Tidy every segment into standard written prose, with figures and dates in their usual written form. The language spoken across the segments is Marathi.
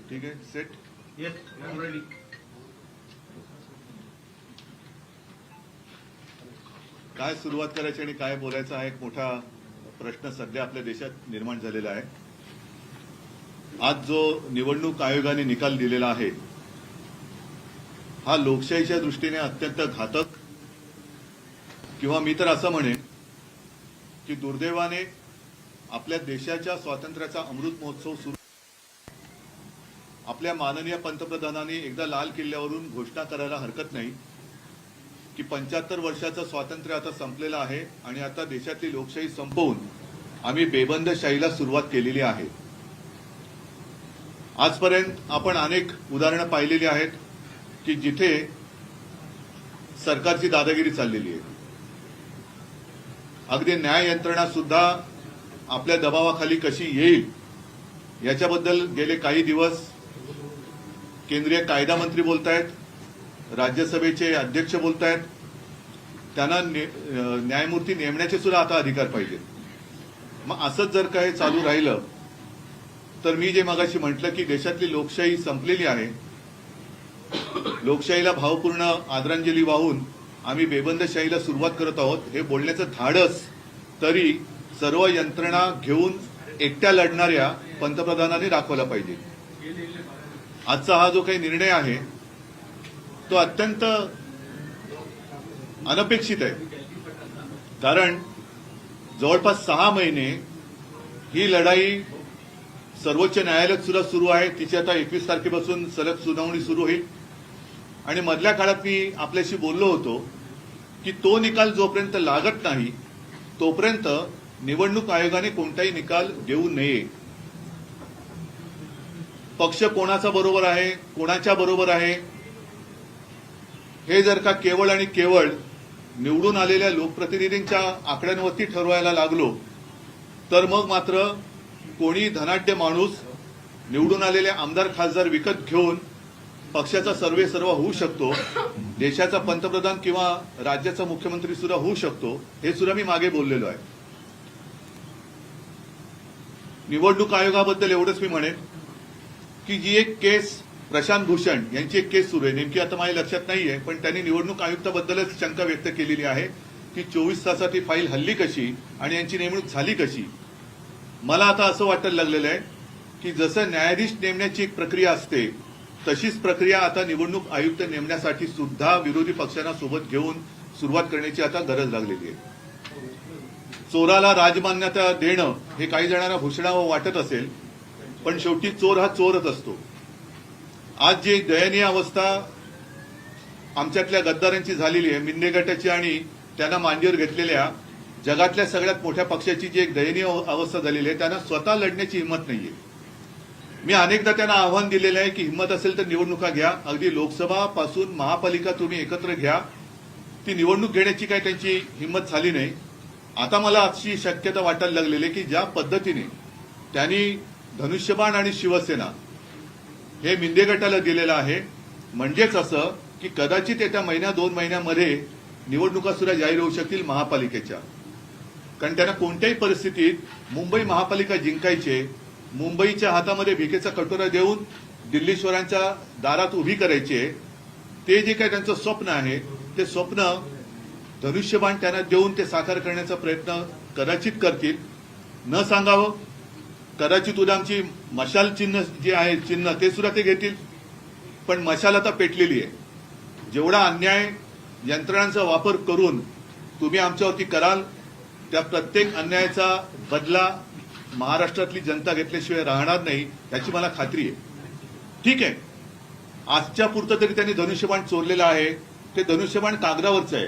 ठीक आहे, सेट. Yes, I'm ready. काय सुरुवात करायची आणि काय बोलायचं हा एक मोठा प्रश्न सध्या आपल्या देशात निर्माण झालेला आहे. आज जो निवडणूक आयोगाने निकाल दिलेला आहे हा लोकशाहीच्या दृष्टीने अत्यंत घातक, किंवा मी तर असं म्हणेन की दुर्दैवाने आपल्या देशाच्या स्वातंत्र्याचा अमृत महोत्सव सुरू, आपल्या माननीय पंतप्रधानांनी एकदा लाल किल्ल्यावरून घोषणा करायला हरकत नाही की 75 वर्षाचं स्वातंत्र्य आता संपलेलं आहे आणि आता देशातली लोकशाही संपवून आम्ही बेबंदशाहीला सुरुवात केलेली आहे. आजपर्यंत आपण अनेक उदाहरणं पाहिलेली आहेत की जिथे सरकारची दादागिरी चाललेली आहे. अगदी न्याय यंत्रणा सुद्धा आपल्या दबावाखाली कशी येईल याच्याबद्दल गेले काही दिवस केंद्रीय कायदा मंत्री बोलतायत, राज्यसभेचे अध्यक्ष बोलतायत. त्यांना न्यायमूर्ती नेमण्याचे सुद्धा आता अधिकार पाहिजे. मग असंच जर काही चालू राहिलं तर मी जे मगाशी म्हटलं की देशातली लोकशाही संपलेली आहे, लोकशाहीला भावपूर्ण आदरांजली वाहून आम्ही बेबंदशाहीला सुरुवात करत आहोत, हे बोलण्याचं धाडस तरी सर्व यंत्रणा घेऊन एकट्या लढणाऱ्या पंतप्रधानांनी दाखवला पाहिजे. आजचा हा जो काही निर्णय आहे तो अत्यंत अनपेक्षित आहे. कारण जवळपास 6 महिने ही लढाई सर्वोच्च न्यायालयात सुद्धा सुरू आहे. तिची आता 21 तारखेपासून सलग सुनावणी सुरू होईल. आणि मधल्या काळात मी आपल्याशी बोललो होतो की तो निकाल जोपर्यंत लागत नाही तोपर्यंत निवडणूक आयोगाने कोणताही निकाल देऊ नये. पक्ष कोणाचा बरोबर आहे, कोणाच्या बरोबर आहे, हे जर का केवळ आणि केवळ निवडून आलेल्या लोकप्रतिनिधींच्या आकड्यांवरती ठरवायला लागलो तर मग मात्र कोणी धनाढ्य माणूस निवडून आलेले आमदार खासदार विकत घेऊन पक्षाचा सर्वेसर्वा होऊ शकतो, देशाचा पंतप्रधान किंवा राज्याचा मुख्यमंत्री सुद्धा होऊ शकतो, हे सुद्धा मी मागे बोललेलो आहे. निवडणूक आयोगाबद्दल एवढंच मी म्हणेन की जी एक केस प्रशांत भूषण यांची एक केस सुरू आहे, नेमकी आता माझ्या लक्षात नाहीये, पण त्यांनी निवडणूक आयुक्ताबद्दलच शंका व्यक्त केलेली आहे की 24 तासात ही फाईल हल्ली कशी आणि यांची नेमणूक झाली कशी. मला आता असं वाटायला लागलेलं आहे की जसं न्यायाधीश नेमण्याची एक प्रक्रिया असते तशीच प्रक्रिया आता निवडणूक आयुक्त नेमण्यासाठी सुद्धा विरोधी पक्षांना सोबत घेऊन सुरुवात करण्याची आता गरज लागलेली आहे. चोराला राजमान्यता देणं हे काही जणांना भूषणावं वाटत असेल, पण शेवटी चोर हा चोरच असतो. आज जी दयनीय अवस्था आमच्यातल्या गद्दारांची झालेली आहे, मिंदे गटाची आणि त्यांना मांडीवर घेतलेल्या जगातल्या सगळ्यात मोठ्या पक्षाची जी एक दयनीय अवस्था झालेली आहे, त्यांना स्वतः लढण्याची हिंमत नाहीये. मी अनेकदा त्यांना आव्हान दिलेलं आहे की हिंमत असेल तर निवडणुका घ्या, अगदी लोकसभा पासून महापालिका तुम्ही एकत्र घ्या. ती निवडणूक घेण्याची काही त्यांची हिंमत झाली नाही. आता मला अशी शक्यता वाटायला लागलेली आहे की ज्या पद्धतीने त्यांनी धनुष्यबाण आणि शिवसेना हे मिंदे गटाला दिलेलं आहे, म्हणजेच असं की कदाचित येत्या 1-2 महिन्यामध्ये निवडणुका सुद्धा जाहीर होऊ शकतील महापालिकेच्या. कारण त्यांना कोणत्याही परिस्थितीत मुंबई महापालिका जिंकायचे, मुंबईच्या हातामध्ये भिकेचा कटोरा देऊन दिल्लीश्वरांच्या दारात उभी करायचे, ते जे काही त्यांचं स्वप्न आहे ते स्वप्न धनुष्यबाण त्यांना देऊन ते साकार करण्याचा प्रयत्न कदाचित करतील. न सांगावं, कदाचित उद्या आमची मशाल चिन्ह जे आहे चिन्ह ते सुद्धा ते घेतील. पण मशाल आता पेटलेली आहे. जेवढा अन्याय यंत्रणांचा वापर करून तुम्ही आमच्यावरती कराल त्या प्रत्येक अन्यायाचा बदला महाराष्ट्रातली जनता घेतल्याशिवाय राहणार नाही याची मला खात्री आहे. ठीक आहे, आजच्या पुरतं तरी त्यांनी धनुष्यबाण चोरलेलं आहे. ते धनुष्यबाण कागदावरचं आहे,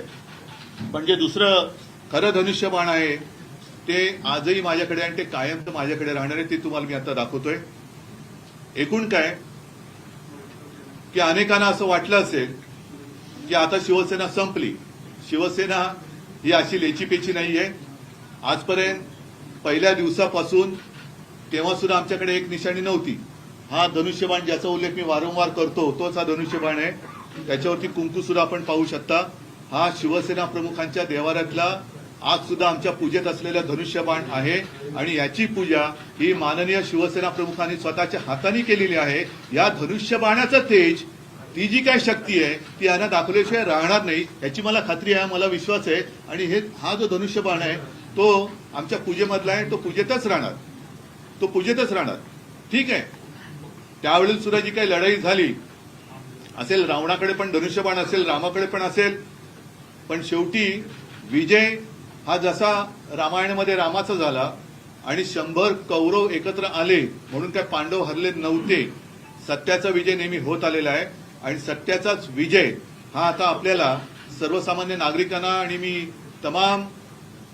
पण जे दुसरं खरं धनुष्यबाण आहे ते आजही माझ्याकडे आणि ते कायम माझ्याकडे राहणार आहे. ते तुम्हाला मी आता दाखवतोय. एकूण काय की अनेकांना असं वाटलं असेल की आता शिवसेना संपली. शिवसेना ही अशी लेचीपेची नाहीये. आजपर्यंत पहिल्या दिवसापासून तेव्हा सुद्धा आमच्याकडे एक निशाणी नव्हती. हा धनुष्यबाण ज्याचा उल्लेख मी वारंवार करतो तोच हा धनुष्यबाण आहे. त्याच्यावरती कुंकू सुद्धा आपण पाहू शकता. हा शिवसेना प्रमुखांच्या देवाऱ्यातला आज सुद्धा आमच्या पूजेत असलेलं धनुष्यबाण आहे आणि याची पूजा ही माननीय शिवसेना प्रमुखांनी स्वतःच्या हाताने केलेली आहे. या धनुष्यबाणाचं तेज, ती जी काय शक्ती आहे ती यांना दाखवल्याशिवाय राहणार नाही याची मला खात्री आहे, मला विश्वास आहे. आणि हा जो धनुष्यबाण आहे तो आमच्या पूजेमधला आहे, तो पूजेतच राहणार, तो पूजेतच राहणार. ठीक आहे, त्यावेळेला सुद्धा जी काही लढाई झाली असेल, रावणाकडे पण धनुष्यबाण असेल, रामाकडे पण असेल, पण शेवटी विजय हा जसा रामायणामध्ये रामाचा झाला आणि 100 कौरव एकत्र आले म्हणून काय पांडव हरले नव्हते. सत्याचा विजय नेहमी होत आलेला आहे आणि सत्याचाच विजय हा आता आपल्याला सर्वसामान्य नागरिकांना आणि मी तमाम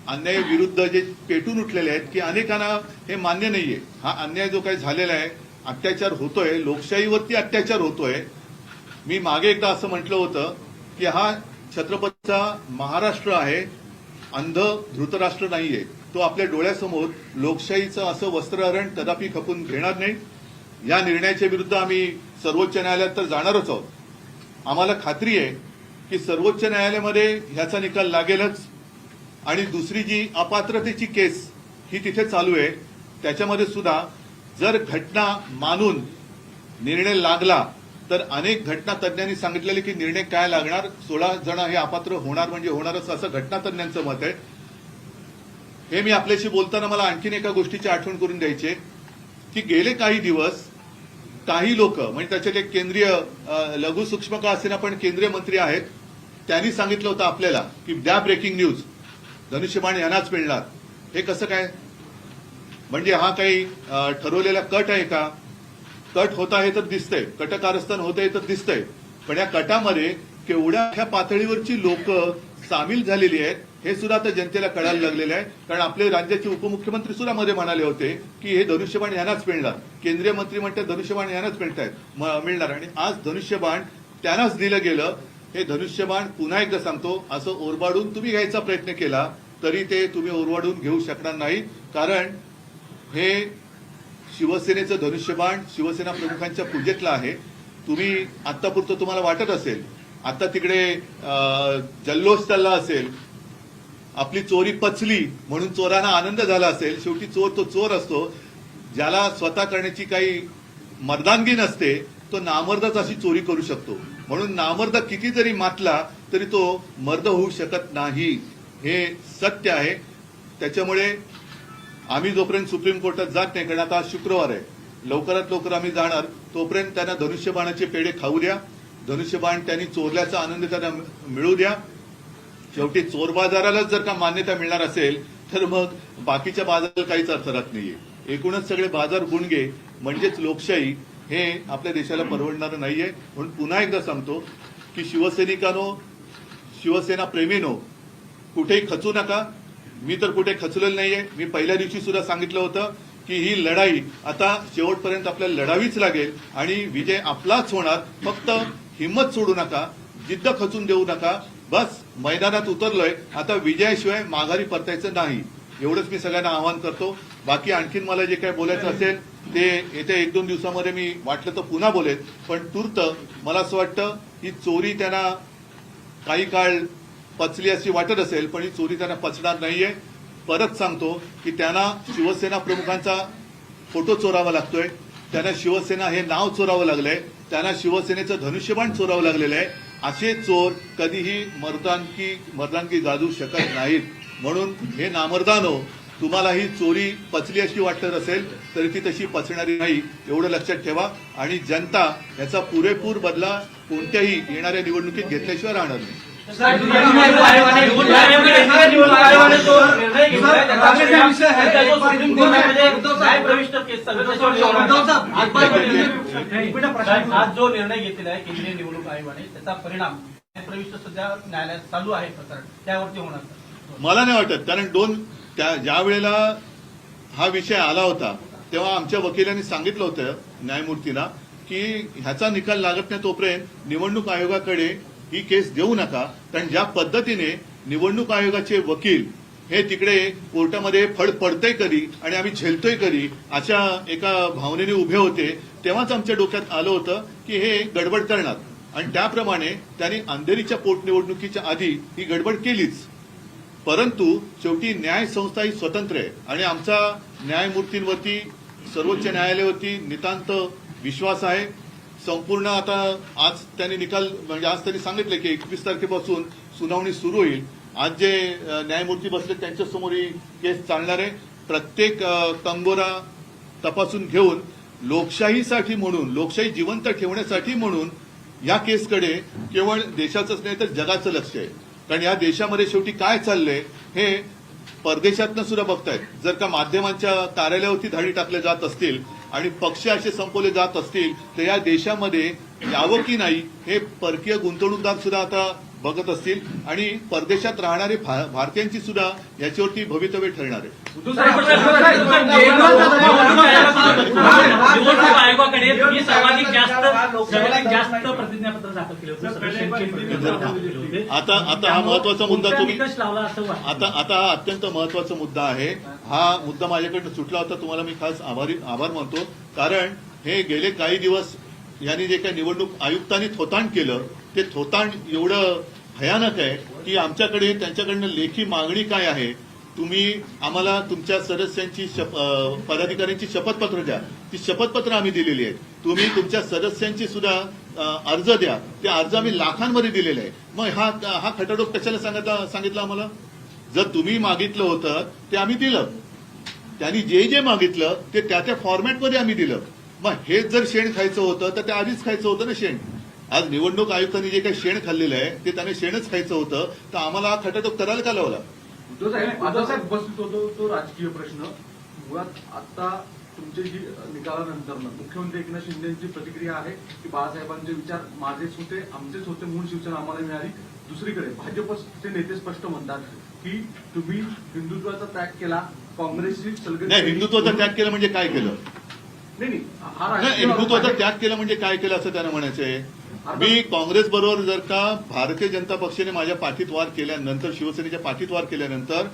अन्याय विरुद्ध जे पेटून उठलेले आहेत की अनेकांना हे मान्य नाहीये. हा अन्याय जो काही झालेला आहे, अत्याचार होतोय, लोकशाहीवरती अत्याचार होतोय. मी मागे एकदा असं म्हटलं होतं की हा छत्रपतीचा महाराष्ट्र आहे, अंध धृतराष्ट्र नाहीये. तो आपल्या डोळ्यासमोर लोकशाहीचं असं वस्त्रहरण कदापि खपून घेणार नाही. या निर्णयाच्या विरुद्ध आम्ही सर्वोच्च न्यायालयात तर जाणारच आहोत. आम्हाला खात्री आहे की सर्वोच्च न्यायालयामध्ये ह्याचा निकाल लागेलच. आणि दुसरी जी अपात्रतेची केस ही तिथे चालू आहे, त्याच्यामध्ये सुद्धा जर घटना मानून निर्णय लागला तर अनेक घटना तज्ञांनी सांगितलेले की निर्णय काय लागणार, 16 जण हे अपात्र होणार म्हणजे होणारच असं घटना तज्ञांचं मत आहे. हे मी आपल्याशी बोलताना मला आणखीन एका गोष्टीची आठवण करून द्यायची की गेले काही दिवस काही लोक म्हणजे त्याच्यात एक केंद्रीय लघु सूक्ष्म का असेना पण केंद्रीय मंत्री आहेत, त्यांनी सांगितलं होतं आपल्याला की द्या ब्रेकिंग न्यूज, धनुष्यबाण यांनाच मिळणार. हे कसं काय? म्हणजे हा काही ठरवलेला कट आहे का? कट होत आहे तर दिसतंय, कटकारस्थान होत आहे तर दिसतंय, पण या कटामध्ये केवढ्या पातळीवरची लोक सामील झालेली आहेत हे सुद्धा आता जनतेला कळायला लागलेलं आहे. कारण आपले राज्याचे उपमुख्यमंत्री सुद्धा मध्ये म्हणाले होते की हे धनुष्यबाण यांनाच मिळणार, केंद्रीय मंत्री म्हणतात धनुष्यबाण यांनाच मिळणार आणि आज धनुष्यबाण त्यांनाच दिलं गेलं. हे धनुष्यबाण पुन्हा एकदा सांगतो, असं ओरबाडून तुम्ही घ्यायचा प्रयत्न केला तरी ते तुम्ही ओरबाडून घेऊ शकणार नाही. कारण हे शिवसेनेचं धनुष्यबाण शिवसेना प्रमुखांच्या पूजेतलं आहे. तुम्ही आतापुरतं तुम्हाला वाटत असेल, आता तिकडे जल्लोष चालला असेल, आपली चोरी पचली म्हणून चोरांना आनंद झाला असेल. शेवटी चोर तो चोर असतो, ज्याला स्वतः करण्याची काही मर्दानगी नसते तो नामर्दच अशी चोरी करू शकतो. म्हणून नामर्द किती जरी मातला तरी तो मर्द होऊ शकत नाही, हे सत्य आहे. त्याच्यामुळे आम्ही जोपर्यंत सुप्रीम कोर्टात जात नाही, कारण आता आज शुक्रवार आहे, लवकरात लवकर आम्ही जाणार, तोपर्यंत त्यांना धनुष्यबाणाचे पेढे खाऊ द्या, धनुष्यबाण त्यांनी चोरल्याचा आनंद त्यांना मिळू द्या. शेवटी चोर बाजारालाच जर का मान्यता मिळणार असेल तर मग बाकीच्या बाजाराला काहीच अर्थ राहत नाहीये. एकूणच सगळे बाजार गुणगे म्हणजेच लोकशाही हे आपल्या देशाला परवडणारं नाहीये. म्हणून पुन्हा एकदा सांगतो की शिवसैनिकांनो, शिवसेना प्रेमीनो, कुठेही खचू नका. मी तर कुठे खचलेलं नाहीये. मी पहिल्या दिवशी सुद्धा सांगितलं होतं की ही लढाई आता शेवटपर्यंत आपल्याला लढावीच लागेल आणि विजय आपलाच होणार. फक्त हिंमत सोडू नका, जिद्द खचून देऊ नका. बस मैदानात उतरलोय, आता विजयाशिवाय माघारी परतायचं नाही, एवढंच मी सगळ्यांना आवाहन करतो. बाकी आणखीन मला जे काही बोलायचं असेल ते येत्या 1-2 दिवसामध्ये मी वाटलं तर पुन्हा बोलेन. पण तूर्त मला असं वाटतं ही चोरी त्यांना काही काळ पचली अशी वाटत असेल, पण ही चोरी त्यांना पचणार नाहीये. परत सांगतो की त्यांना शिवसेना प्रमुखांचा फोटो चोरावा लागतोय, त्यांना शिवसेना हे नाव चोरावं लागलंय, त्यांना शिवसेनेचं धनुष्यबाण चोरावं लागलेलं आहे. असे चोर कधीही मर्दानगी गाजू शकत नाहीत. म्हणून हे नामर्दानो, तुम्हाला ही चोरी पचली अशी वाटत असेल तरी ती तशी पचणारी नाही, एवढं लक्षात ठेवा. आणि जनता याचा पुरेपूर बदला कोणत्याही येणाऱ्या निवडणुकीत घेतल्याशिवाय राहणार नाही. आज जो निर्णय घेतलेला आहे केंद्रीय निवडणूक आयोगाने त्याचा परिणाम प्रविष्ट सध्या न्यायालयात चालू आहे प्रकरण, त्यावरती होणार मला नाही वाटत. कारण ज्या वेळेला हा विषय आला होता तेव्हा आमच्या वकिलांनी सांगितलं होतं न्यायमूर्तींना की ह्याचा निकाल लागत नाही तोपर्यंत निवडणूक आयोगाकडे ही केस देऊ नका. कारण ज्या पद्धतीने निवडणूक आयोगाचे वकील हे तिकडे कोर्टामध्ये फड पडतंय कधी आणि आम्ही झेलतोय कधी अशा एका भावनेने उभे होते, तेव्हाच आमच्या डोक्यात आलं होतं की हे गडबड करणार. आणि त्याप्रमाणे त्यांनी अंधेरीच्या पोटनिवडणुकीच्या आधी ही गडबड केलीच. परंतु शेवटी न्याय संस्था ही स्वतंत्र आहे आणि आमचा न्यायमूर्तींवरती सर्वोच्च न्यायालयावरती नितांत विश्वास आहे. संपूर्ण आता आज त्यांनी निकाल म्हणजे आज त्यांनी सांगितलं की 21 तारखेपासून सुनावणी सुरू होईल. आज जे न्यायमूर्ती बसले त्यांच्यासमोर ही केस चालणार आहे. प्रत्येक कंगोरा तपासून घेऊन लोकशाहीसाठी म्हणून लोकशाही जिवंत ठेवण्यासाठी म्हणून या केसकडे केवळ देशाचंच नाही तर जगाचं लक्ष आहे. कारण या देशामध्ये शेवटी काय चाललंय हे परदेशातनं सुद्धा बघतायत. जर का माध्यमांच्या कार्यालयावरती धाडी टाकल्या जात असतील आणि पक्ष असे संपवले जात असतील तर या देशामध्ये यावं की नाही हे परकीय गुंतवणूकदार सुद्धा आता बघत असतील आणि परदेशात राहणारे भारतीयांची सुद्धा याच्यावरती भवितव्य ठरणार आहे. निवडणूक आयोगाकडे तुम्ही सर्वाधिक जास्त प्रतिज्ञापत्र दाखल केले होते. आता हा महत्वाचा मुद्दा तुम्ही निकष लावला असं वाटतं. आता हा अत्यंत महत्वाचा मुद्दा आहे. हा मुद्दा माझ्याकडनं सुटला होता. तुम्हाला मी खास आभार मानतो. कारण हे गेले काही दिवस यांनी जे काही निवडणूक आयुक्तांनी थोतांड केलं ते थोतांड एवढं भयानक आहे की आमच्याकडे त्यांच्याकडनं लेखी मागणी काय आहे, तुम्ही आम्हाला तुमच्या सदस्यांची पदाधिकाऱ्यांची शपथपत्र द्या. ती शपथपत्र आम्ही दिलेली आहेत. तुम्ही तुमच्या सदस्यांची सुद्धा अर्ज द्या. ते अर्ज आम्ही लाखांमध्ये दिलेले आहे. मग हा खटाटोप कशाला सांगितलं आम्हाला? जर तुम्ही मागितलं होतं ते आम्ही दिलं. त्यांनी जे मागितलं ते त्या फॉर्मॅटमध्ये आम्ही दिलं. मग हेच जर शेण खायचं होतं तर ते आधीच खायचं होतं ना शेण. आज निवडणूक आयुक्तांनी जे काही शेण खाल्लेलं आहे ते त्याने शेणच खायचं होतं तर आम्हाला हा खटाटोप करायला का लावला? उद्धव साहेब उपस्थित होतो तो राजकीय प्रश्न. मुळात आता तुमचे जी निकालानंतर मुख्यमंत्री एकनाथ शिंदेची प्रतिक्रिया आहे की बाळासाहेबांचे विचार माझेच होते, आमचेच होते, म्हणून शिवसेना आम्हाला मिळाली. दुसरीकडे भाजपचे नेते स्पष्ट म्हणतात की तुम्ही हिंदुत्वाचा त्याग केला, काँग्रेसची सलगरी. नाही, हिंदुत्वाचा त्याग केला म्हणजे काय केलं? नाही हा हिंदुत्वाचा त्याग केला म्हणजे काय केलं असं त्यांना म्हणायचंय. मी काँग्रेस बरोबर जर का भारतीय जनता पक्षाने माझ्या पाठीत वार केल्यानंतर शिवसेनेच्या पाठीत वार केल्यानंतर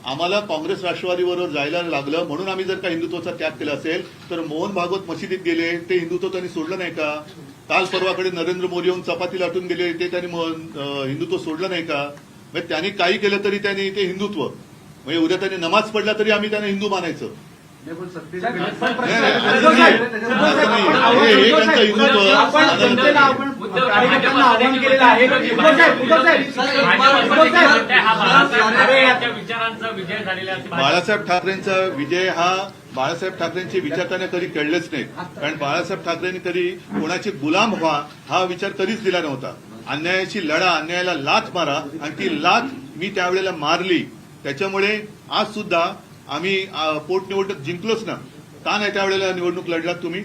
आम्हाला काँग्रेस राष्ट्रवादी बरोबर जायला लागलं म्हणून आम्ही जर का हिंदुत्वाचा त्याग केला असेल तर मोहन भागवत मशिदीत गेले ते हिंदुत्व त्यांनी सोडलं नाही का? काल परवाकडे नरेंद्र मोदी येऊन चपाती लाटून गेले ते त्यांनी हिंदुत्व सोडलं नाही का? म्हणजे त्यांनी काही केलं तरी त्यांनी ते हिंदुत्व म्हणजे उद्या त्यांनी नमाज पडला तरी आम्ही त्यांना हिंदू मानायचं. बाळासाहेब ठाकरेंचा विजय हा बाळासाहेब ठाकरेंचे विचार त्यांना कधी कळलेच नाहीत. कारण बाळासाहेब ठाकरेंनी कधी कोणाचे गुलाम व्हा हा विचार कधीच दिला नव्हता. अन्यायाची लढा, अन्यायाला लाथ मारा आणि ती लाथ मी त्यावेळेला मारली. त्याच्यामुळे आज सुद्धा आम्ही पोटनिवडणूक जिंकलोच ना. का नाही त्यावेळेला निवडणूक लढलात तुम्ही?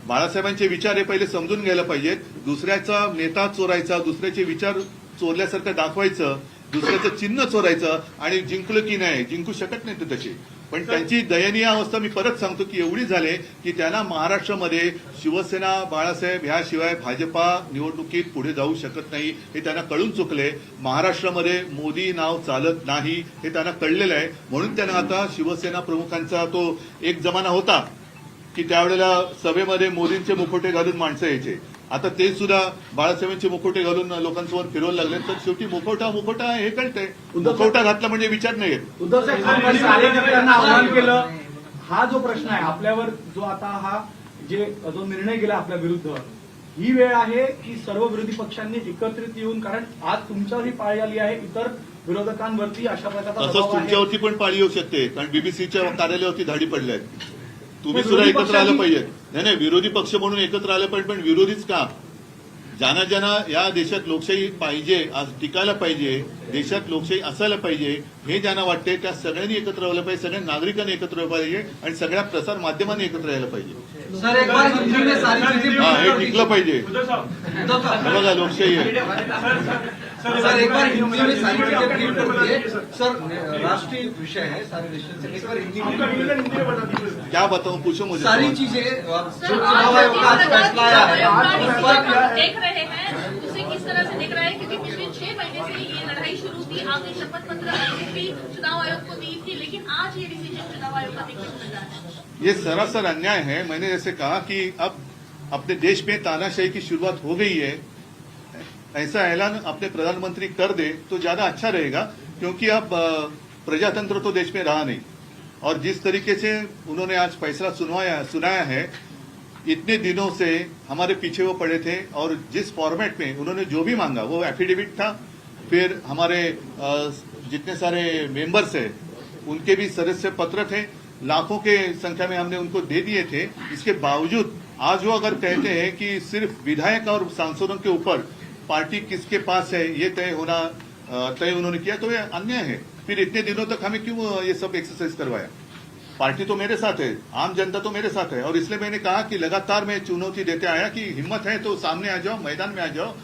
बाळासाहेबांचे विचार हे पहिले समजून घ्यायला पाहिजेत. दुसऱ्याचा नेता चोरायचा, दुसऱ्याचे विचार चोरल्यासारखं दाखवायचं, दुसऱ्याचं चिन्ह चोरायचं आणि जिंकलं की नाही, जिंकू शकत नाही ते तसे. पण त्यांची दयनीय अवस्था मी परत सांगतो की एवढी झाली की त्यांना महाराष्ट्रामध्ये शिवसेना बाळासाहेब ह्याशिवाय भाजपा निवडणुकीत पुढे जाऊ शकत नाही हे त्यांना कळून चुकले. महाराष्ट्रामध्ये मोदी नाव चालत नाही हे त्यांना कळलेलं आहे. म्हणून त्यांना आता शिवसेना प्रमुखांचा तो एक जमाना होता की त्यावेळेला सभेमध्ये मोदींचे मुखोटे घालून माणसं यायचे. आता ते सुद्धा बाळासाहेबांचे मुखोटे घालून लोकांसमोर फिरवायला लागले. तर शेवटी मुखवटा हे कळतंय. मुखवटा घातला म्हणजे विचार नाही येत. उद्धव साहेब कार्यकर्त्यांना आवाहन केलं. हा जो प्रश्न आहे आपल्यावर जो आता हा जो निर्णय गेला आपल्या विरुद्ध, ही वेळ आहे की सर्व विरोधी पक्षांनी एकत्रित येऊन, कारण आज तुमच्यावरही पाळी आली आहे, इतर विरोधकांवरती अशा प्रकारचा तसंच तुमच्यावरती पण पाळी येऊ शकते. कारण बीबीसीच्या कार्यालयावरती धाडी पडल्या आहेत. तुम्ही सुद्धा एकत्र आलं पाहिजे. नाही, विरोधी पक्ष म्हणून एकत्र आलं पाहिजे. पण विरोधीच का? ज्यांना या देशात लोकशाही पाहिजे, आज टिकायला पाहिजे, देशात लोकशाही असायला पाहिजे हे ज्यांना वाटते त्या सगळ्यांनी एकत्र राहिलं पाहिजे, सगळ्या नागरिकांनी एकत्र राहिलं पाहिजे आणि सगळ्या प्रसार माध्यमांनी एकत्र यायला पाहिजे. हे टिकलं पाहिजे. बघा लोकशाही आहे. सर एक बार हिंदी में सारी चीजें ब्रीफ कर दिए. सर राष्ट्रीय विषय है सारे नेशन से. एक बार हिंदी में क्या बताऊं, पूछो मुझे. सारी चीजें चुनाव आयोग का आज फैसला आया है. देख रहे हैं उसे किस तरह से देख रहे हैं, क्योंकि पिछले 6 महीने से ये लड़ाई शुरू थी. आपने शपथ पत्र भी चुनाव आयोग को दी थी, लेकिन आज ये डिसीजन चुनाव आयोग का देखने को मिल रहा है. ये सरासर अन्याय है. मैंने जैसे कहा कि अब अपने देश में तानाशाही की शुरुआत हो गई है. ऐसा ऐलान अपने प्रधानमंत्री कर दे तो ज्यादा अच्छा रहेगा. क्योंकि अब प्रजातंत्र तो देश में रहा नहीं, और जिस तरीके से उन्होंने आज फैसला सुनाया है, इतने दिनों से हमारे पीछे वो पड़े थे, और जिस फॉर्मेट में उन्होंने जो भी मांगा, वो एफिडेविट था, फिर हमारे जितने सारे मेंबर्स हैं उनके भी सदस्य पत्र थे, लाखों के संख्या में हमने उनको दे दिए थे। इसके बावजूद आज वो अगर कहते हैं कि सिर्फ विधायक और सांसदों के ऊपर पार्टी किसके पास है ये तय उन्होंने किया, तो ये अन्याय है। फिर इतने दिनों तक हमें क्यों ये सब एक्सरसाइज करवाया? पार्टी तो मेरे साथ है, आम जनता तो मेरे साथ है, और इसलिए मैंने कहा कि लगातार मैं चुनौती देते आया कि हिम्मत है तो सामने आ जाओ, मैदान में आ जाओ,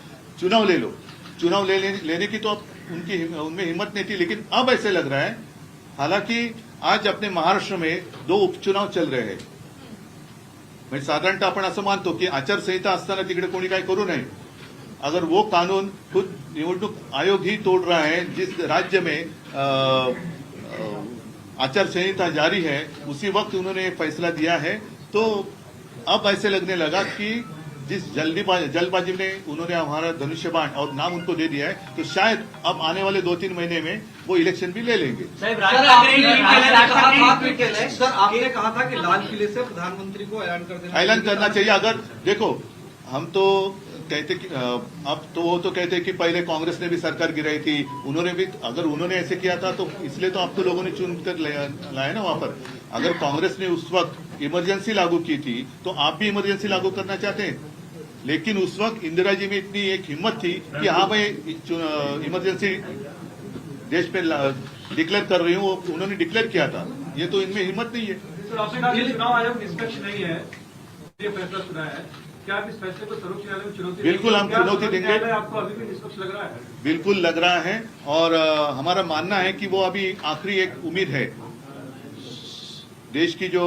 चुनाव ले लो। चुनाव लेने की तो अब उनमें हिम्मत नहीं थी, लेकिन अब ऐसे लग रहा है, हालांकि आज अपने महाराष्ट्र में 2 उपचुनाव चल रहे हैं। म्हणजे साधारणतः आपण असं मानतो की आचारसंहिता असताना तिकडे कोणी काही करू नये, अगर वो कानून खुद निवडणूक आयोग ही तोड़ रहा है, जिस राज्य में आचार संहिता जारी है, उसी वक्त उन्होंने फैसला दिया है, तो अब ऐसे लगने लगा कि जिस जल्दबाजी में उन्होंने हमारा धनुष्यबाण और नाम उनको दे दिया है, तो शायद अब आने वाले 2-3 महीने में वो इलेक्शन भी ले लेंगे। साहेब, सर, राज ठाकरे सर आपने कहा था कि लाल किले से प्रधानमंत्री को ऐलान कर देना, ऐलान करना चाहिए। अगर देखो, हम तो कहते कि अब तो वो तो कहते कि पहले कांग्रेस ने भी सरकार गिराई थी, उन्होंने भी, अगर उन्होंने ऐसे किया था तो इसलिए तो आप तो लोगों ने चुन कर लाया ना वहां पर। अगर कांग्रेस ने उस वक्त इमरजेंसी लागू की थी तो आप भी इमरजेंसी लागू करना चाहते हैं, लेकिन उस वक्त इंदिरा जी में इतनी एक हिम्मत थी कि हाँ भाई इमरजेंसी देश में डिक्लेयर कर रही हूँ, उन्होंने डिक्लेयर किया था। ये तो इनमें हिम्मत नहीं है। सर, आपने कहा कि चुनाव आयोग निष्पक्ष नहीं है, ये फैसला सुना है, क्या आप इस फैसले को सर्वोच्च न्यायालय में चुनौती देंगे? बिल्कुल, हम चुनौती देंगे। न्यायालय आपको अभी भी निष्पक्ष लग रहा है? बिल्कुल लग रहा है, और हमारा मानना है कि वो अभी आखिरी एक उम्मीद है। देश की जो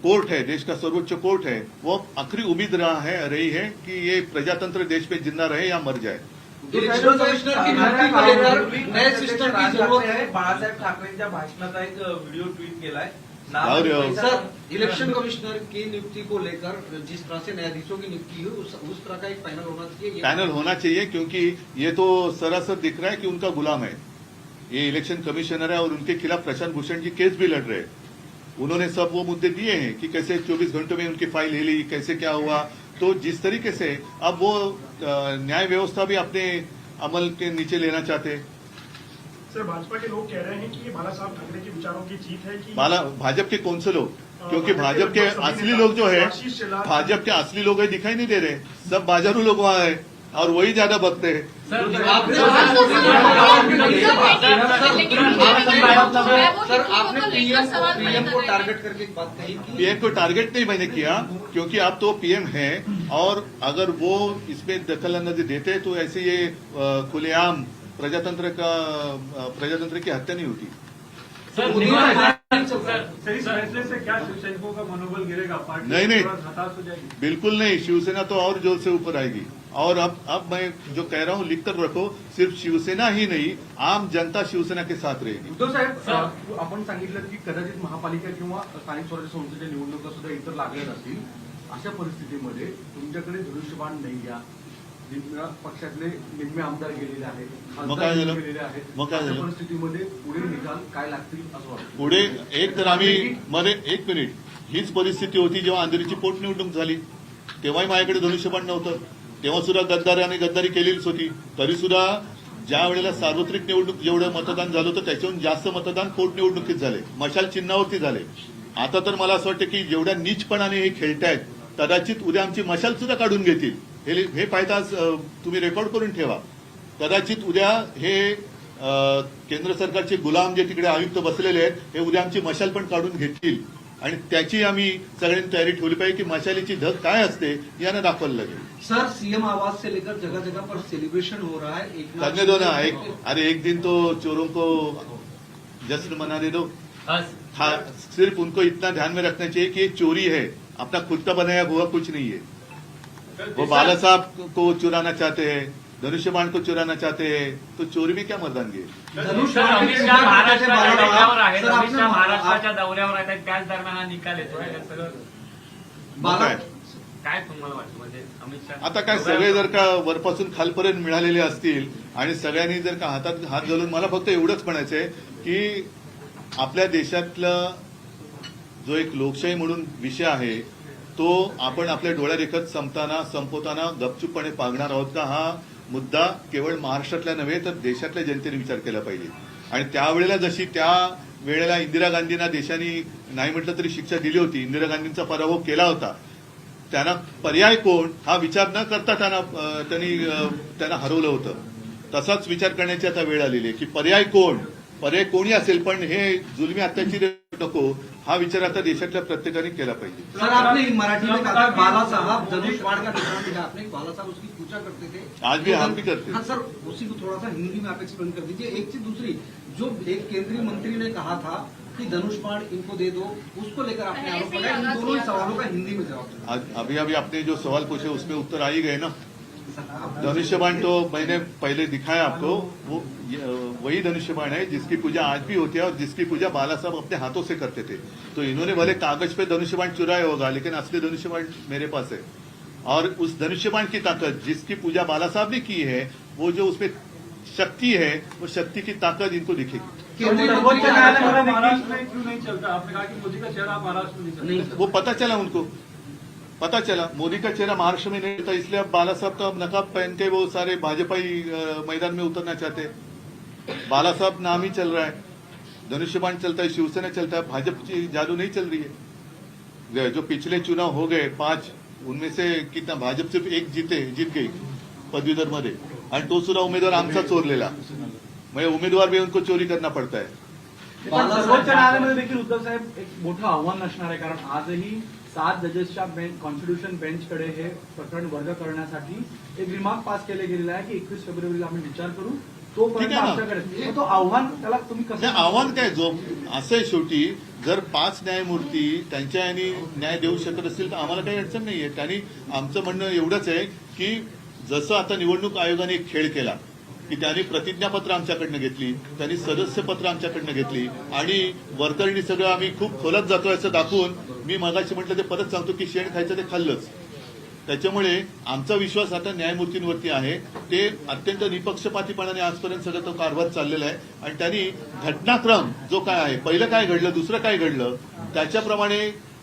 कोर्ट है, देश का सर्वोच्च कोर्ट है, वो आखिरी उम्मीद रही है कि ये प्रजातंत्र देश में जिंदा रहे या मर जाए। इलेक्शन कमिश्नर की नियुक्ती को लेकर नए सिस्टम की जरूरत है। बाळासाहेब ठाकरेंच्या भाषणाचा एक व्हिडिओ ट्वीट केलाय। सर, इलेक्शन कमिश्नर की नियुक्ति को लेकर जिस तरह से न्यायाधीशों की नियुक्ति हुई उस तरह का एक पैनल होना चाहिए। पैनल होना चाहिए, क्योंकि ये तो सरासर दिख रहा है कि उनका गुलाम है। ये इलेक्शन कमिश्नर है और उनके खिलाफ प्रशांत भूषण की केस भी लड़ रहे हैं। उन्होंने सब वो मुद्दे दिए हैं कि कैसे 24 घंटों में उनकी फाइल हिली, कैसे क्या हुआ। तो जिस तरीके से अब वो न्याय व्यवस्था भी अपने अमल के नीचे लेना चाहते हैं। सर, भाजपा के लोग कह रहे हैं कि ये बाला साहब ठाकरे के विचारों की जीत है कि भाजपा के कौन से लोग? क्योंकि भाजपा के असली लोग जो है, भाजपा के असली लोग है दिखाई नहीं दे रहे, सब बाजारू लोग वहां है और वही ज्यादा भगते हैं। सर आपने पीएम को टारगेट करके एक बात कही कि पीएम को टारगेट नहीं मैंने किया, क्योंकि आप तो पीएम हैं, और अगर वो इसमें दखल अंदाजी देते तो ऐसे ये खुलेआम प्रजातंत्र की हत्या नहीं होती। सर, इस फैसले से क्या शिवसैनिकों का मनोबल गिरेगा? पार्टी नहीं, हताश हो जाएगी? बिल्कुल नहीं, शिवसेना तो और जोर से ऊपर आएगी। और अब मैं जो कह रहा हूं लिख कर रखो, सिर्फ शिवसेना ही नहीं, आम जनता शिवसेना के साथ रहेगी। उद्धव साहेब, आपण सांगितलं की कदाचित महापालिका किंवा स्थानिक स्वराज्य संस्थेच्या निवडणुका सुद्धा इतर लागल्या नसतील, अशा परिस्थितीमध्ये तुमच्याकडे धनुष्यबाण नाही, या पक्षातले निम्मे आमदार गेलेले आहेत, मग काय झालं? गेलेले आहेत, मग काय झालं? अशा परिस्थितीमध्ये पुढे निकाल काय लागतील असं वाटतं? पुढे एक तर आम्ही एक मिनिट, हीच परिस्थिती होती जेव्हा अंधेरीची पोटनिवडणूक झाली, तेव्हाही माझ्याकडे धनुष्यबाण नव्हतं, तेव्हा सुद्धा गद्दारी केलेलीच होती। तरी सुद्धा ज्या वेळेला सार्वत्रिक निवडणूक जेवढं मतदान झालं होतं त्याच्याहून जास्त मतदान पोटनिवडणुकीत झाले, मशाल चिन्हावरती झाले। आता तर मला असं वाटतं की जेवढ्या नीचपणाने हे खेळतायत, कदाचित उद्या आमची मशाल सुद्धा काढून घेतील। हे पायता तुम्ही रेकॉर्ड करून ठेवा। कदाचित उद्या हे केंद्र सरकारचे गुलाम जे तिकडे आयुक्त बसलेले आहेत, हे उद्या आमची मशाल पण काढून घेतील, आणि त्याची आम्ही सगळ्यांनी तयारी ठेवली पाहिजे की मशालीची धग काय असते यानं दाखवायला लागेल। सर, सीएम आवास से लेकर जगह जगह पर सेलिब्रेशन हो रहा है। करने दो ना, एक दिन तो चोरों को जश्न मनाने दो। सिर्फ उनको इतना ध्यान में रखना चाहिए कि ये चोरी है, अपना खुद का बनाया हुआ कुछ नहीं है। वो बाला साहब को चुराना चाहते हैं, धनुष्यबाण को चुराना चाहते हैं, तो चोरी में क्या मर्दानगी है? अमित शाह महाराष्ट्राच्या दौऱ्यावर आहेत, अमित शाह महाराष्ट्राच्या दौऱ्यावर आहेत, त्याच दरम्यान हा निकाल येतो. मग काय? काय काय तुम्हाला वाटतं म्हणजे अमित शहा आता काय सगळे जर का वरपासून खालपर्यंत मिळालेले असतील आणि सगळ्यांनी जर का हातात हात घालून, मला फक्त एवढंच म्हणायचंय की आपल्या देशातला जो एक लोकशाही म्हणून विषय आहे तो आपण आपल्या डोळ्यादेखत संपवताना गपचूपपणे पागणार आहोत का, हा मुद्दा केवळ महाराष्ट्रातल्या नव्हे तर देशातल्या जनतेने विचार केला पाहिजे. आणि त्यावेळेला जशी त्या वेळेला इंदिरा गांधींना देशाने नाही म्हटलं तरी शिक्षा दिली होती, इंदिरा गांधींचा पराभव केला होता, त्यांना पर्याय कोण हा विचार न करता त्यांना हरवलं होतं. तसाच विचार करण्याची आता वेळ आलेली आहे की पर्याय कोणी असेल पण हे जुलमी अत्याचारी नको, हा विचार आता देशातल्या प्रत्येकाने केला पाहिजे. सर आपने मराठी में कहा था बाला साहब धनुष बाण का निशान दिखा आपने, बाला साहब उसकी पूजा करते थे, आज भी हम भी करते हैं. हाँ सर उसी को थोड़ा सा हिंदी में आप एक्सप्लेन कर दीजिए. एक चीज दूसरी, जो एक केंद्रीय मंत्री ने कहा था कि धनुष बाण इनको दे दो, उसको लेकर आपने आरोप लगाया. इन दोनों ही सवालों का हिंदी में जवाब दीजिए. आज अभी आपने जो सवाल पूछे उसमें उत्तर आ ही गए ना. धनुष्यबाण तो मैंने पहले दिखाया आपको, वो वही धनुष्यबाण है जिसकी पूजा आज भी होती है और जिसकी पूजा बाला साहब अपने हाथों से करते थे. तो इन्होंने भले कागज पे धनुष्यबाण चुराया होगा लेकिन असली धनुष्यबाण मेरे पास है. और उस धनुष्यबाण की ताकत जिसकी पूजा बाला साहब ने की है, वो जो उसमें शक्ति है, वो शक्ति की ताकत इनको दिखेगी. केंद्रीय सर्वोच्च मंत्री न्यायालय ने महाराष्ट्र में क्यों नहीं चलता? आपने कहा कि मोदी का चेहरा महाराष्ट्र में नहीं चलता. वो पता चला उनको, पता चला मोदी का चेहरा महाराष्ट्र में नहीं था, इसलिए अब बाला साहब तो अब नकाब पहन के वो सारे भाजपाई मैदान में उतरना चाहते हैं. बाला साहब नाम ही चल रहा है, धनुष्यबाण चलता है, शिवसेना चलता है, भाजपा की जादू नहीं चल रही है. जो पिछले चुनाव हो गए 5, उनमें से कितना भाजप सिर्फ एक जीत गई पदवीधर मध्ये, आणि तो सुद्धा उमेदवार आमचा चोरलेला. म्हणजे उमेदवार भी उनको चोरी करना पड़ता है. पण सर्वोच्च न्यायालयामध्ये देखील उद्धव साहेब एक मोठं आव्हान असणार आहे, कारण आजही 7 जजेसच्या कॉन्स्टिट्यूशन बेंचकडे हे प्रकरण वर्ग करण्यासाठी एक रिमार्क पास केले गेलेला आहे की 21 फेब्रुवारीला आम्ही विचार करू, तोपर्यंत ठीक आहे ना. आमच्याकडे. मग तो आव्हान त्याला तुम्ही नाही, कसं आव्हान काय, जो असं आहे शेवटी जर 5 न्यायमूर्ती त्यांच्या यांनी न्याय देऊ शकत असतील तर आम्हाला काही अडचण नाहीये. त्यांनी आमचं म्हणणं एवढंच आहे की जसं आता निवडणूक आयोगाने एक खेळ केला की त्यांनी प्रतिज्ञापत्र आमच्याकडनं घेतली, त्यांनी सदस्यपत्र आमच्याकडनं घेतली आणि वर्तळणी सगळं आम्ही खूप खोलात जातोय असं दाखवून, मी मगाशी म्हटलं ते परत सांगतो की शेण खायचं ते खाल्लंच. त्याच्यामुळे आमचा विश्वास आता न्यायमूर्तींवरती आहे. ते अत्यंत निपक्षपातीपणाने आजपर्यंत सगळं तो कारभार चाललेला आहे आणि त्यांनी घटनाक्रम जो काय आहे, पहिलं काय घडलं, दुसरं काय घडलं, त्याच्याप्रमाणे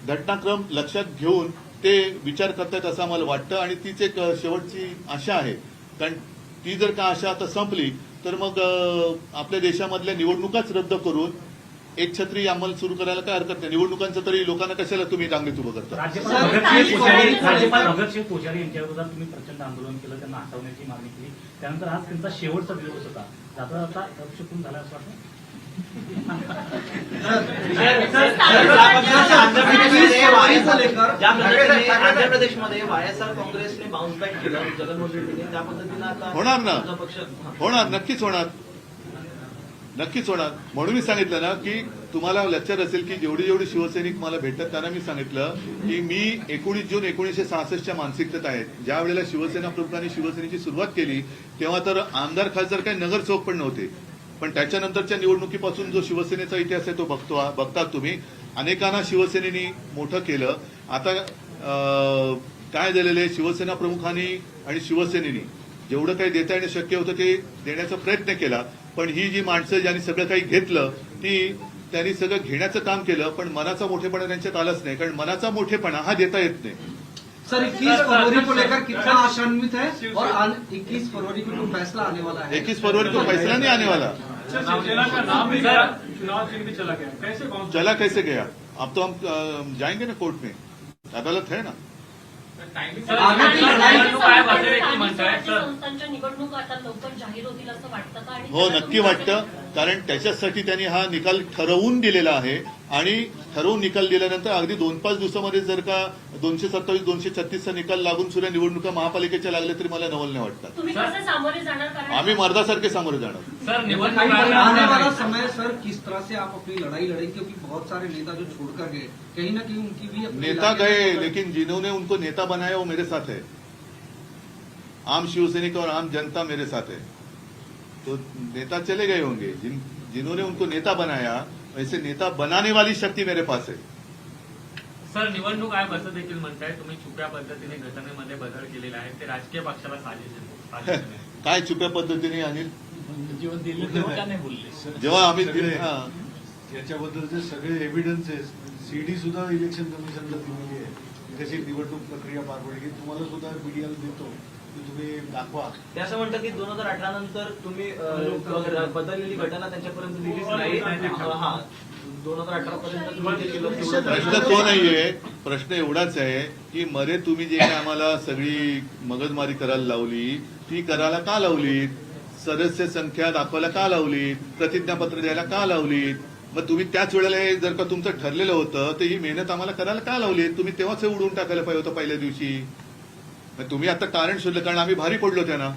घटनाक्रम लक्षात घेऊन ते विचार करतायत असं आम्हाला वाटतं. आणि तीच एक शेवटची आशा आहे, कारण ती जर का आशा आता संपली तर मग आपल्या देशामधल्या निवडणुकाच रद्द करून एक छत्री अंमल सुरू करायला काय हरकत नाही. निवडणुकांचं तरी लोकांना कशाला तुम्ही डांगेत उभं करता. राज्यपाल भगतसिंग कोश्यारी यांच्या विरोधात तुम्ही प्रचंड आंदोलन केलं, त्यांना हटवण्याची मागणी केली, त्यानंतर आज त्यांचा शेवटचा दिवस होता, जाता जाता अपशकून झाला असं वाटतं. आंध्र प्रदेशमध्ये वायएसआर काँग्रेसने बाउन्स बॅक केलं जगनमोहन रेड्डीने, त्या पद्धतीनं आता होणार ना, पक्ष होणार, नक्कीच होणार, नक्कीच होणार. म्हणून मी सांगितलं ना की तुम्हाला लक्षात असेल की जेवढे शिवसैनिक मला भेटतात त्यांना मी सांगितलं की मी 19 जून 1966च्या मानसिकतेत आहेत. ज्या वेळेला शिवसेना प्रमुखांनी शिवसेनेची सुरुवात केली तेव्हा तर आमदार खासदार काही नगरसेवक पण नव्हते, पण त्याच्यानंतरच्या निवडणुकीपासून जो शिवसेनेचा इतिहास आहे तो बघतात तुम्ही. अनेकांना शिवसेनेने मोठं केलं. आता काय झालेलं आहे, शिवसेना प्रमुखांनी आणि शिवसेनेने जेवढं काही देता येणं शक्य होतं ते देण्याचा प्रयत्न केला, पण ही जी माणसं ज्यांनी सगळं काही घेतलं त्यांनी सगळं घेण्याचं काम केलं, पण मनाचा मोठेपणा त्यांच्यात आलाच नाही, कारण मनाचा मोठेपणा हा देता येत नाही. सर 21 फरवरी को लेकर कितना आशान्वित है और 21 फरवरी को जो फैसला आने वाला है, 21 फरवरी को फैसला नहीं आने वाला. शिवसेना का नाम भी गया, चुनाव चिन्ह भी चला गया, कैसे बाउंस चला कैसे गया, अब तो हम जाएंगे ना कोर्ट में, अदालत है ना. संस्थांच्या निवडणुका आता लवकर जाहीर होतील असं वाटतं का? आणि हो, नक्की वाटतं, कारण त्याच्यासाठी त्यांनी हा निकाल ठरवून दिलेला आहे आणि ठरवून निकाल दिल्यानंतर अगदी 2-5 दिवसामध्ये जर का 227-236चा निकाल लागून सुद्धा निवडणुका महापालिकेच्या लागल्या तरी मला नवल नाही वाटतात. तुम्ही कसं सामोरे जाणार? कारण आम्ही मर्दासारखे सामोरे जाणार. सर आने वाला समय सर किस तरह से आप अपनी लड़ाई लड़ेंगे, क्योंकि बहुत सारे नेता जो छोड़कर गए, कहीं ना कहीं उनकी भी अपनी नेता गए लेकिन जिन्होंने उनको नेता बनाया वो मेरे साथ है. आम शिवसैनिक और आम जनता मेरे साथ है. तो नेता चले गए होंगे, जिन्होंने उनको नेता बनाया, वैसे नेता बनाने वाली शक्ति मेरे पास है. सर, निवडणूक आयोग असं देखील म्हणताय तुम्ही छुप्या पद्धतीने घटनेमध्ये बदल केलेला आहे, ते राजकीय पक्षाला साजेस आहे. काय चुप्या पद्धतीने अनिल जेव्हा दिले तेव्हा का नाही बोलले? जेव्हा आम्ही याच्याबद्दलचे सगळे एव्हिडन्सेस सीडी सुद्धा इलेक्शन कमिशनला दिलेली आहे, कशी निवडणूक प्रक्रिया पार पडली तुम्हाला सुद्धा मीडियाला देतो की तुम्ही दाखवा. ते असं म्हणतं की 2018 नंतर तुम्ही बदललेली घटना त्यांच्यापर्यंत दिलीच नाही. हा 2018 पर्यंत तुम्ही जे केलं तेवढं प्रश्न तो नाहीये, प्रश्न एवढाच आहे की मरे तुम्ही जे काय आम्हाला सगळी मगजमारी करायला लावली ती करायला का लावली, सदस्य संख्या दाखवायला का लावली, प्रतिज्ञापत्र द्यायला का लावली, मग तुम्ही त्याच वेळेला हे जर का तुमचं ठरलेलं होतं तर ही मेहनत आम्हाला करायला का लावली, तुम्ही तेव्हाच हे उडून टाकायला पाहिजे होतं पहिल्या दिवशी. मग तुम्ही आता कारण शोधलं, कारण आम्ही भारी पडलो त्यांना,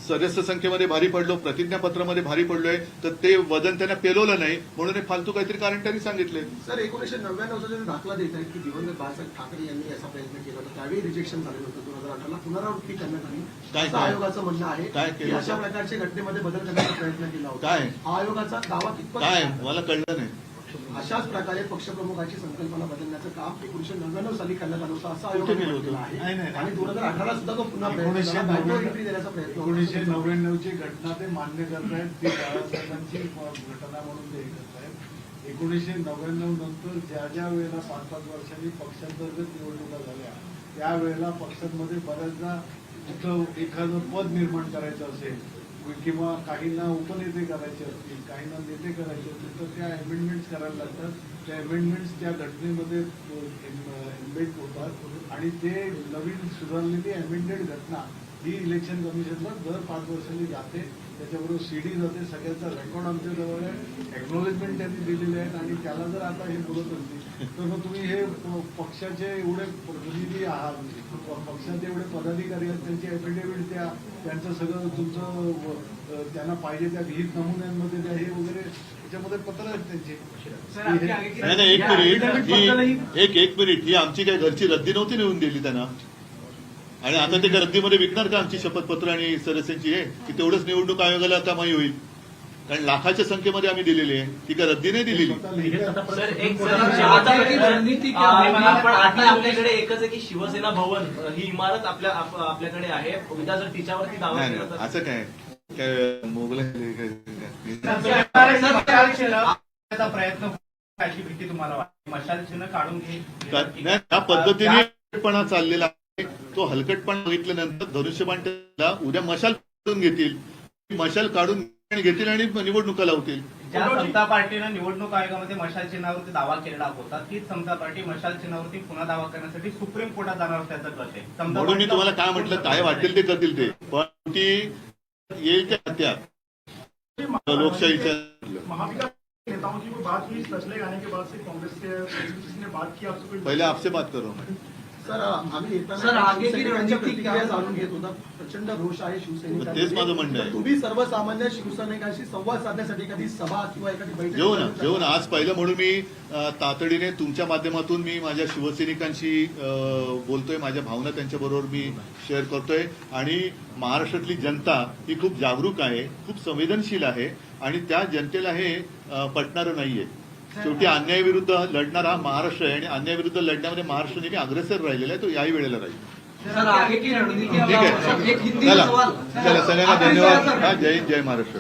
सदस्य संख्येमध्ये भारी पडलो, प्रतिज्ञापत्रामध्ये भारी पडलोय, तर ते वजन त्यांना पेलवलं नाही म्हणून हे फालतू काहीतरी कारण त्यांनी सांगितले. सर 1999चा जो दाखला देत आहेत की दिवंगत बाळासाहेब ठाकरे यांनी असा प्रयत्न केला होता, त्यावेळी रिजेक्शन झालेलं होतं. 2018ला पुनरावृत्ती करण्यात आली काय असं आयोगाचं म्हणणं आहे काय की केलं? अशा प्रकारच्या घटनेमध्ये बदल करण्याचा प्रयत्न केला होता. काय? हा आयोगाचा दावा कितपत काय आहे? मला कळलं नाही. अशाच प्रकारे पक्षप्रमुखाची संकल्पना बदलण्याचं काम 1999 साली करण्यात आलं होतं असं कुठे केलं आयोगाने होतं? म्हटलं आहे. नाही, नाही. आणि 2018ला सुद्धा तो पुन्हा प्रयत्न केला. बॅकवर्ड एंट्री देण्याचा प्रयत्न होता. 1999ची घटना ते मान्य करतायत, ती बाळासाहेबांची घटना म्हणून ते हे करतायत. 1999 नंतर ज्या ज्या वेळेला 5-5 वर्षांनी पक्षांतर्गत निवडणुका झाल्या त्यावेळेला पक्षांमध्ये बऱ्याचदा कुठं एखादं पद निर्माण करायचं असेल किंवा काहींना उपनेते करायचे असतील, काहींना नेते करायचे असतील तर त्या अमेंडमेंट्स करायला लागतात. त्या अमेंडमेंट्स त्या घटनेमध्ये एम्बेड होतात आणि ते नवीन सुधारलेली अमेंडेड घटना ही इलेक्शन कमिशनला दर 5 वर्षांनी जाते. त्याच्याबरोबर सीडी जाते, सगळ्याचा रेकॉर्ड आमच्या जवळ आहे, एक्नॉलेजमेंट त्यांनी दिलेले आहेत. आणि त्याला जर आता हे बोलत असतील तर मग तुम्ही हे पक्षाचे एवढे प्रतिनिधी आहात, पक्षाचे एवढे पदाधिकारी आहेत, त्यांची एफिडेव्हिट द्या, त्यांचं सगळं तुमचं त्यांना पाहिजे त्या विहित नमुन्यांमध्ये द्या, हे वगैरे त्याच्यामध्ये पत्र आहेत त्यांचे. नाही नाही, एक मिनिट ही आमची काय घरची रद्दी नव्हती नेऊन दिली त्यांना, आणि आता ते रद्दीमध्ये विकणार का आमची शपथपत्र आणि सदस्यांची आहे की तेवढंच निवडणूक आयोगाला आता माही होईल, कारण लाखाच्या संख्येमध्ये आम्ही दिलेली आहे, ती काय रद्दी नाही दिलेली. सर एक रणनीती पण आता आपल्याकडे एकच आहे की शिवसेना भवन ही इमारत आपल्याकडे आहे. उद्या जर तिच्यावरती दावा नाही केला नाही, तर असं काय मोगल प्रयत्न अशी भीती तुम्हाला वाटते? मशाल चिन्ह काढून नाही, त्या पद्धतीने चाललेला आहे. तो हलकटपणा बघितल्यानंतर धनुष्यबाण त्याला उद्या मशाल काढून घेतील, मशाल काढून घेतील आणि निवडणुका लावतील. ज्या समता पार्टीनं निवडणूक आयोगामध्ये मशाल चिन्हावरती दावा केलेला होता तीच समता पार्टी मशाल चिन्हावरती पुन्हा दावा करण्यासाठी सुप्रीम कोर्टात जाणार त्याचं करते. म्हणून मी तुम्हाला काय म्हटलं, काय वाटेल ते करतील ते, पण ती येईल त्या हत्या लोकशाहीच्या. महाविकास नेताओं की कोई बात हुई फैसले आने के बाद से कांग्रेस के ने बात की आपसे? कोई पहिले आपसे बात करो. सर आम्ही सर, आगे की शिवसैनिकांच्या रणनीती प्रतिक्रिया जाणून घेत होता. प्रचंड रोष आहे शिवसैनिकांमध्ये. तेच माझं म्हणणं आहे. तुम्ही सर्वसामान्य शिवसैनिकांशी संवाद साधण्यासाठी एखादी सभा किंवा एखादी बैठक घेऊ ना आज पहिलं म्हणून मी तातडीने तुमच्या माध्यमातून मी माझ्या शिवसैनिकांशी बोलतोय, माझ्या भावना त्यांच्याबरोबर मी शेअर करतोय. आणि महाराष्ट्रातली जनता ही खूप जागरूक आहे, खूप संवेदनशील आहे आणि त्या जनतेला हे पटणारं नाहीये. शेवटी अन्यायाविरुद्ध लढणारा महाराष्ट्र आहे आणि अन्यायाविरुद्ध लढण्यामध्ये महाराष्ट्र नेहमी अग्रेसर राहिलेला आहे, तो याही वेळेला राहील. सर आगे की रणनीती ठीक आहे, एक हिंदी चला सवाल चला सगळ्यांना धन्यवाद. जय हिंद, जय महाराष्ट्र.